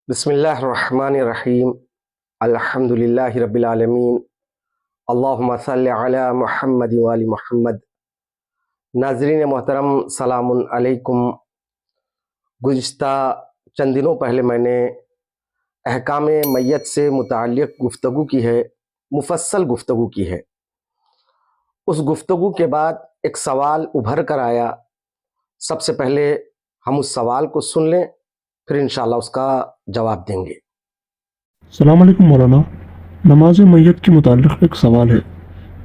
بسم اللہ الرحمن الرحیم الحمدللہ رب العالمین اللہم صلی علی محمد وآل محمد۔ ناظرین محترم، سلام علیکم۔ گزشتہ چند دنوں پہلے میں نے احکام میت سے متعلق گفتگو کی ہے، مفصل گفتگو کی ہے۔ اس گفتگو کے بعد ایک سوال ابھر کر آیا۔ سب سے پہلے ہم اس سوال کو سن لیں، پھر انشاءاللہ اس کا جواب دیں گے۔ السلام علیکم مولانا، نماز میت کے متعلق ایک سوال ہے۔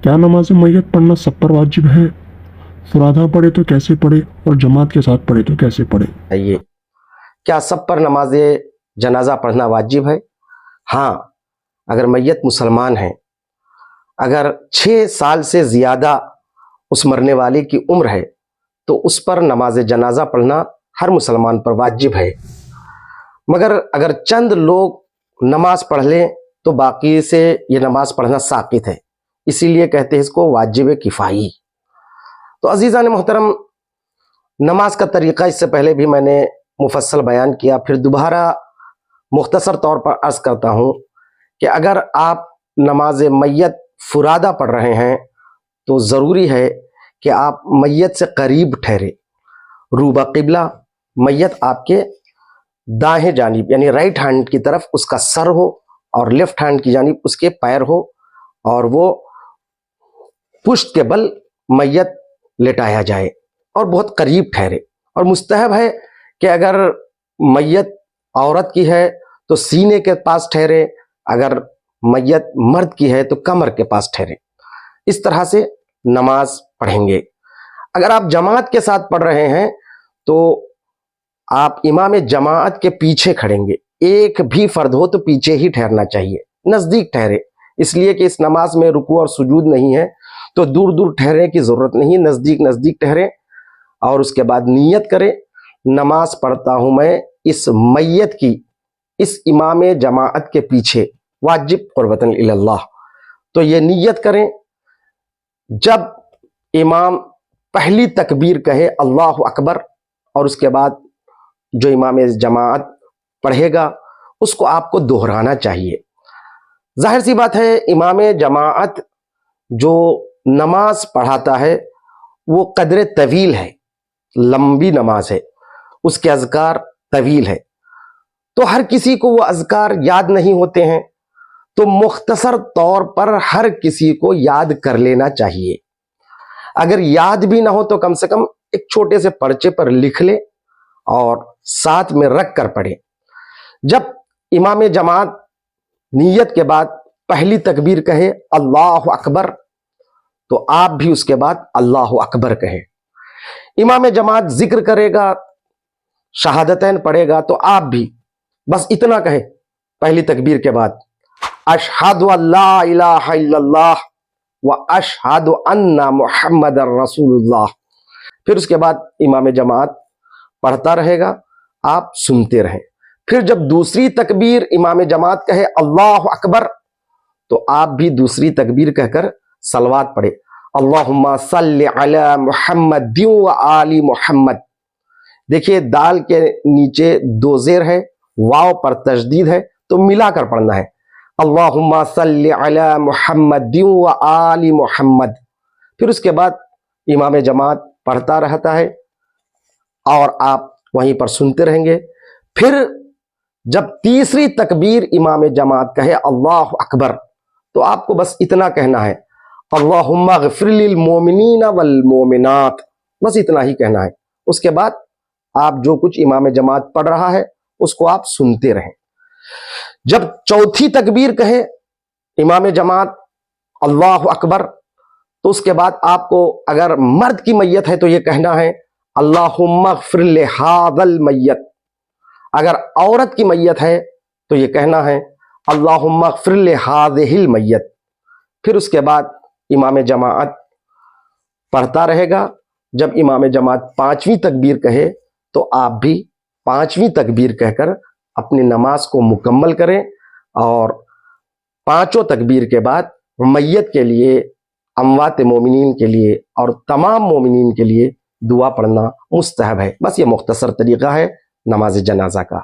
کیا نماز میت پڑھنا سب پر واجب ہے؟ فرادہ پڑھے تو کیسے پڑھے اور جماعت کے ساتھ پڑھے تو کیسے پڑھے؟ یہ کیا سب پر نماز جنازہ پڑھنا واجب ہے؟ ہاں، اگر میت مسلمان ہیں، اگر 6 سال سے زیادہ اس مرنے والے کی عمر ہے تو اس پر نماز جنازہ پڑھنا ہر مسلمان پر واجب ہے۔ مگر اگر چند لوگ نماز پڑھ لیں تو باقی سے یہ نماز پڑھنا ساقط ہے، اسی لیے کہتے ہیں اس کو واجب کفائی۔ تو عزیزان محترم، نماز کا طریقہ اس سے پہلے بھی میں نے مفصل بیان کیا، پھر دوبارہ مختصر طور پر عرض کرتا ہوں کہ اگر آپ نماز میت فرادہ پڑھ رہے ہیں تو ضروری ہے کہ آپ میت سے قریب ٹھہرے، روبہ قبلہ، میت آپ کے دائیں جانب یعنی رائٹ ہینڈ کی طرف اس کا سر ہو اور لیفٹ ہینڈ کی جانب اس کے پیر ہو، اور وہ پشت کے بل میت لٹایا جائے اور بہت قریب ٹھہرے۔ اور مستحب ہے کہ اگر میت عورت کی ہے تو سینے کے پاس ٹھہرے، اگر میت مرد کی ہے تو کمر کے پاس ٹھہرے۔ اس طرح سے نماز پڑھیں گے۔ اگر آپ جماعت کے ساتھ پڑھ رہے ہیں تو آپ امام جماعت کے پیچھے کھڑیں گے، ایک بھی فرد ہو تو پیچھے ہی ٹھہرنا چاہیے، نزدیک ٹھہرے، اس لیے کہ اس نماز میں رکوع اور سجود نہیں ہے تو دور دور ٹھہرنے کی ضرورت نہیں، نزدیک نزدیک ٹھہرے اور اس کے بعد نیت کرے، نماز پڑھتا ہوں میں اس میت کی اس امام جماعت کے پیچھے، واجب قربتاً الی اللہ۔ تو یہ نیت کریں۔ جب امام پہلی تکبیر کہے اللہ اکبر، اور اس کے بعد جو امام جماعت پڑھے گا اس کو آپ کو دہرانا چاہیے۔ ظاہر سی بات ہے، امام جماعت جو نماز پڑھاتا ہے وہ قدر طویل ہے، لمبی نماز ہے، اس کے اذکار طویل ہے، تو ہر کسی کو وہ اذکار یاد نہیں ہوتے ہیں، تو مختصر طور پر ہر کسی کو یاد کر لینا چاہیے۔ اگر یاد بھی نہ ہو تو کم سے کم ایک چھوٹے سے پرچے پر لکھ لے اور ساتھ میں رکھ کر پڑھے۔ جب امام جماعت نیت کے بعد پہلی تکبیر کہے اللہ اکبر تو آپ بھی اس کے بعد اللہ اکبر کہیں۔ امام جماعت ذکر کرے گا، شہادتین پڑھے گا تو آپ بھی بس اتنا کہیں پہلی تکبیر کے بعد، اشہد ان لا الہ الا اللہ واشہد ان محمد رسول اللہ۔ پھر اس کے بعد امام جماعت پڑھتا رہے گا، آپ سنتے رہیں۔ پھر جب دوسری تکبیر امام جماعت کہے اللہ اکبر تو آپ بھی دوسری تکبیر کہہ کر صلوات پڑھے، اللہم صلی علی محمد و آل محمد۔ دیکھیے دال کے نیچے 2 زیر ہے، واو پر تشدید ہے، تو ملا کر پڑھنا ہے، اللہم صلی علی محمد و آل محمد۔ پھر اس کے بعد امام جماعت پڑھتا رہتا ہے اور آپ وہیں پر سنتے رہیں گے۔ پھر جب تیسری تکبیر امام جماعت کہے اللہ اکبر تو آپ کو بس اتنا کہنا ہے، اللہم اغفر للمؤمنین والمؤمنات، بس اتنا ہی کہنا ہے۔ اس کے بعد آپ جو کچھ امام جماعت پڑھ رہا ہے اس کو آپ سنتے رہیں۔ جب چوتھی تکبیر کہے امام جماعت اللہ اکبر تو اس کے بعد آپ کو اگر مرد کی میت ہے تو یہ کہنا ہے اللہم اغفر لہذا المیت، اگر عورت کی میت ہے تو یہ کہنا ہے اللہم اغفر لہذہ المیت۔ پھر اس کے بعد امام جماعت پڑھتا رہے گا۔ جب امام جماعت 5ویں تکبیر کہے تو آپ بھی 5ویں تکبیر کہہ کر اپنی نماز کو مکمل کریں، اور 5 تکبیر کے بعد میت کے لیے، اموات مومنین کے لیے اور تمام مومنین کے لیے دعا پڑھنا مستحب ہے۔ بس یہ مختصر طریقہ ہے نماز جنازہ کا۔